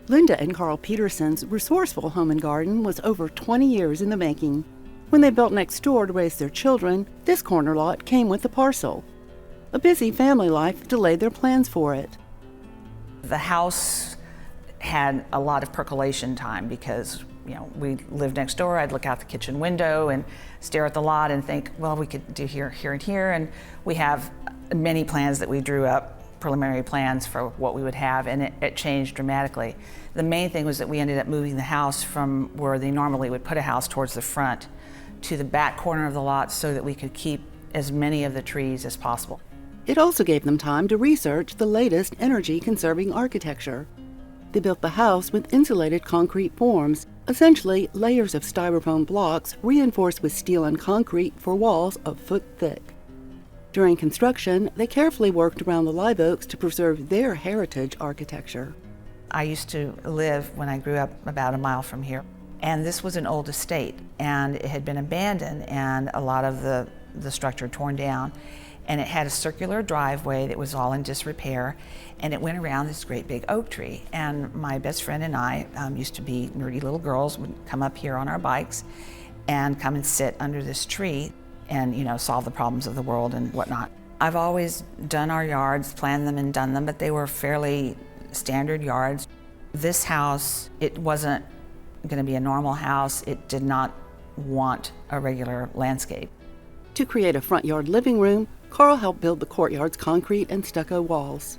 Linda and Carl Peterson's resourceful home and garden was over 20 years in the making. When they built next door to raise their children, this corner lot came with the parcel. A busy family life delayed their plans for it. The house had a lot of percolation time because, we lived next door. I'd look out the kitchen window and stare at the lot and think, well, we could do here, here, and here. And we have many plans that we drew up, preliminary plans for what we would have, and it changed dramatically. The main thing was that we ended up moving the house from where they normally would put a house towards the front to the back corner of the lot so that we could keep as many of the trees as possible. It also gave them time to research the latest energy-conserving architecture. They built the house with insulated concrete forms, essentially layers of styrofoam blocks reinforced with steel and concrete for walls a foot thick. During construction, they carefully worked around the live oaks to preserve their heritage architecture. I used to live, when I grew up, about a mile from here. And this was an old estate, and it had been abandoned and a lot of the structure torn down. And it had a circular driveway that was all in disrepair, and it went around this great big oak tree. And my best friend and I used to be nerdy little girls, would come up here on our bikes and come and sit under this tree and solve the problems of the world and whatnot. I've always done our yards, planned them and done them, but they were fairly standard yards. This house, it wasn't going to be a normal house. It did not want a regular landscape. To create a front yard living room, Carl helped build the courtyard's concrete and stucco walls.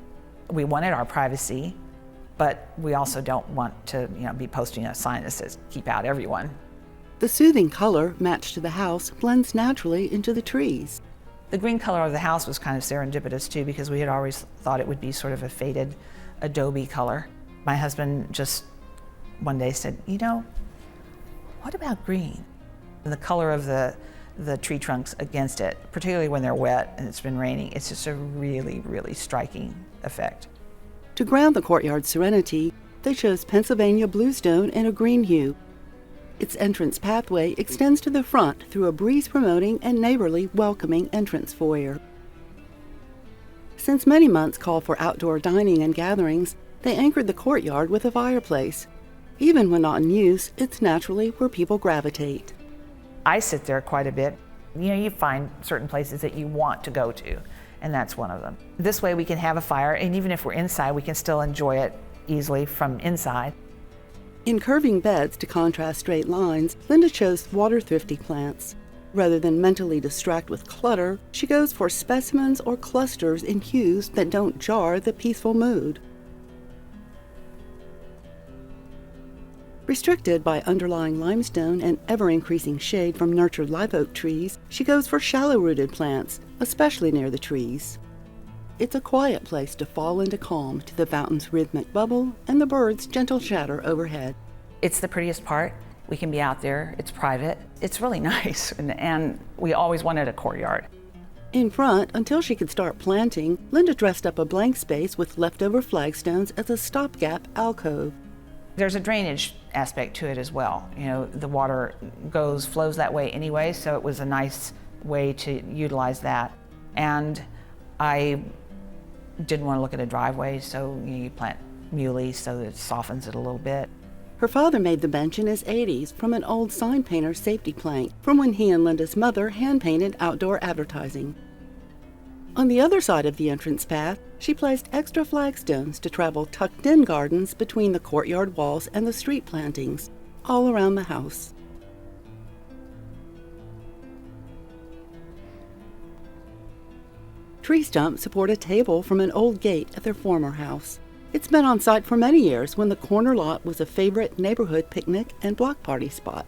We wanted our privacy, but we also don't want to be posting a sign that says, "Keep out everyone." The soothing color matched to the house blends naturally into the trees. The green color of the house was kind of serendipitous too, because we had always thought it would be sort of a faded adobe color. My husband just one day said, what about green? And the color of the tree trunks against it, particularly when they're wet and it's been raining, it's just a really, really striking effect. To ground the courtyard's serenity, they chose Pennsylvania bluestone in a green hue. Its entrance pathway extends to the front through a breeze-promoting and neighborly welcoming entrance foyer. Since many months call for outdoor dining and gatherings, they anchored the courtyard with a fireplace. Even when not in use, it's naturally where people gravitate. I sit there quite a bit. You find certain places that you want to go to, and that's one of them. This way we can have a fire, and even if we're inside, we can still enjoy it easily from inside. In curving beds to contrast straight lines, Linda chose water-thrifty plants. Rather than mentally distract with clutter, she goes for specimens or clusters in hues that don't jar the peaceful mood. Restricted by underlying limestone and ever-increasing shade from nurtured live oak trees, she goes for shallow-rooted plants, especially near the trees. It's a quiet place to fall into calm to the fountain's rhythmic bubble and the birds' gentle chatter overhead. It's the prettiest part. We can be out there, it's private. It's really nice, and we always wanted a courtyard. In front, until she could start planting, Linda dressed up a blank space with leftover flagstones as a stopgap alcove. There's a drainage aspect to it as well. The water flows that way anyway, so it was a nice way to utilize that. And I didn't want to look at a driveway, so you plant muley so that it softens it a little bit. Her father made the bench in his 80s from an old sign painter's safety plank from when he and Linda's mother hand-painted outdoor advertising. On the other side of the entrance path, she placed extra flagstones to travel tucked-in gardens between the courtyard walls and the street plantings, all around the house. Tree stumps support a table from an old gate at their former house. It's been on site for many years when the corner lot was a favorite neighborhood picnic and block party spot.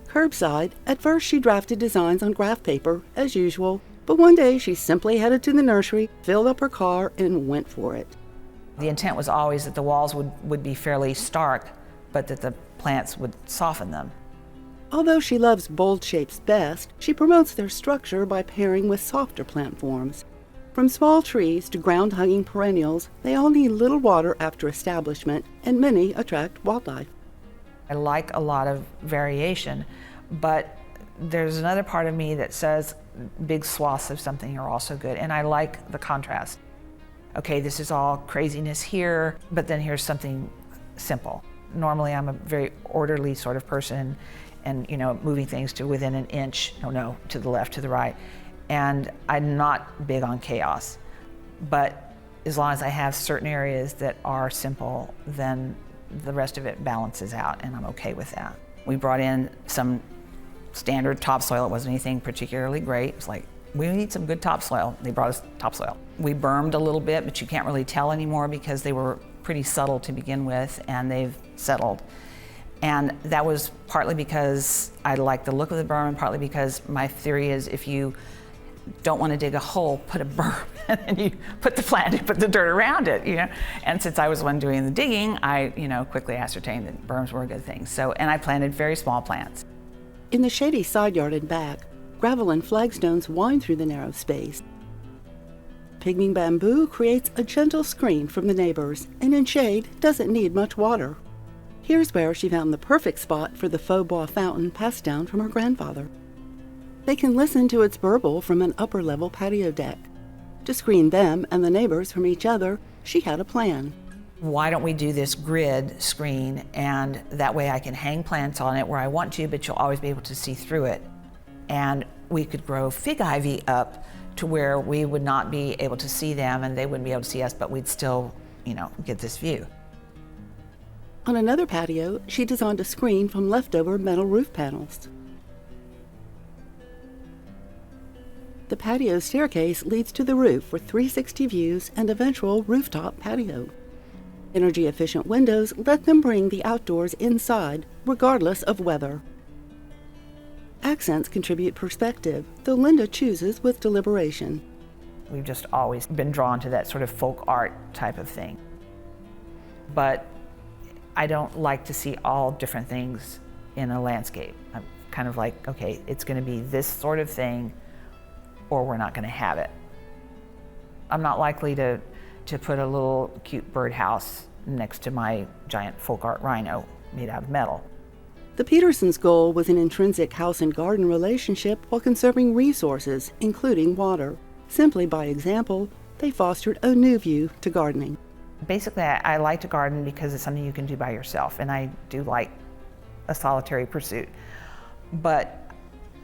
Curbside, at first she drafted designs on graph paper, as usual, but one day she simply headed to the nursery, filled up her car, and went for it. The intent was always that the walls would be fairly stark, but that the plants would soften them. Although she loves bold shapes best, she promotes their structure by pairing with softer plant forms. From small trees to ground-hugging perennials, they all need little water after establishment, and many attract wildlife. I like a lot of variation, but there's another part of me that says big swaths of something are also good, and I like the contrast. Okay, this is all craziness here, but then here's something simple. Normally I'm a very orderly sort of person and, moving things to within an inch, to the left, to the right. And I'm not big on chaos. But as long as I have certain areas that are simple, then the rest of it balances out, and I'm okay with that. We brought in some standard topsoil. It wasn't anything particularly great. It was like, we need some good topsoil. They brought us topsoil. We bermed a little bit, but you can't really tell anymore because they were pretty subtle to begin with, and they've settled. And that was partly because I like the look of the berm, and partly because my theory is if you don't want to dig a hole, put a berm, and then you put the dirt around it, And since I was the one doing the digging, I, quickly ascertained that berms were a good thing. And I planted very small plants. In the shady side yard and back, gravel and flagstones wind through the narrow space. Pygmy bamboo creates a gentle screen from the neighbors, and in shade doesn't need much water. Here's where she found the perfect spot for the faux bois fountain passed down from her grandfather. They can listen to its burble from an upper-level patio deck. To screen them and the neighbors from each other, she had a plan. Why don't we do this grid screen, and that way I can hang plants on it where I want to, but you'll always be able to see through it. And we could grow fig ivy up to where we would not be able to see them and they wouldn't be able to see us, but we'd still, get this view. On another patio, she designed a screen from leftover metal roof panels. The patio staircase leads to the roof for 360 views and eventual rooftop patio. Energy-efficient windows let them bring the outdoors inside, regardless of weather. Accents contribute perspective, though Linda chooses with deliberation. We've just always been drawn to that sort of folk art type of thing. But I don't like to see all different things in a landscape. I'm kind of like, okay, it's going to be this sort of thing, or we're not going to have it. I'm not likely to put a little cute birdhouse next to my giant folk art rhino made out of metal. The Petersons' goal was an intrinsic house and garden relationship while conserving resources, including water. Simply by example, they fostered a new view to gardening. Basically, I like to garden because it's something you can do by yourself, and I do like a solitary pursuit. But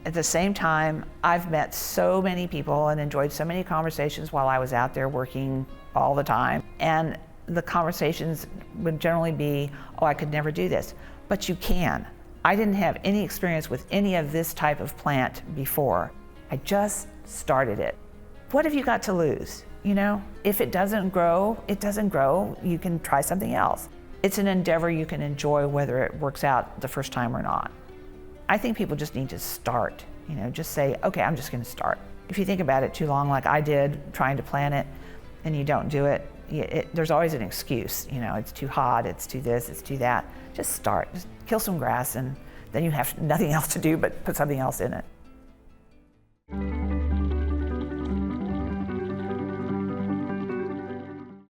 at the same time, I've met so many people and enjoyed so many conversations while I was out there working all the time. And the conversations would generally be, oh, I could never do this. But you can. I didn't have any experience with any of this type of plant before. I just started it. What have you got to lose? If it doesn't grow, it doesn't grow. You can try something else. It's an endeavor you can enjoy whether it works out the first time or not. I think people just need to start, just say, okay, I'm just gonna start. If you think about it too long, like I did, trying to plant it, and you don't do it, there's always an excuse. It's too hot, it's too this, it's too that. Just start, just kill some grass, and then you have nothing else to do but put something else in it.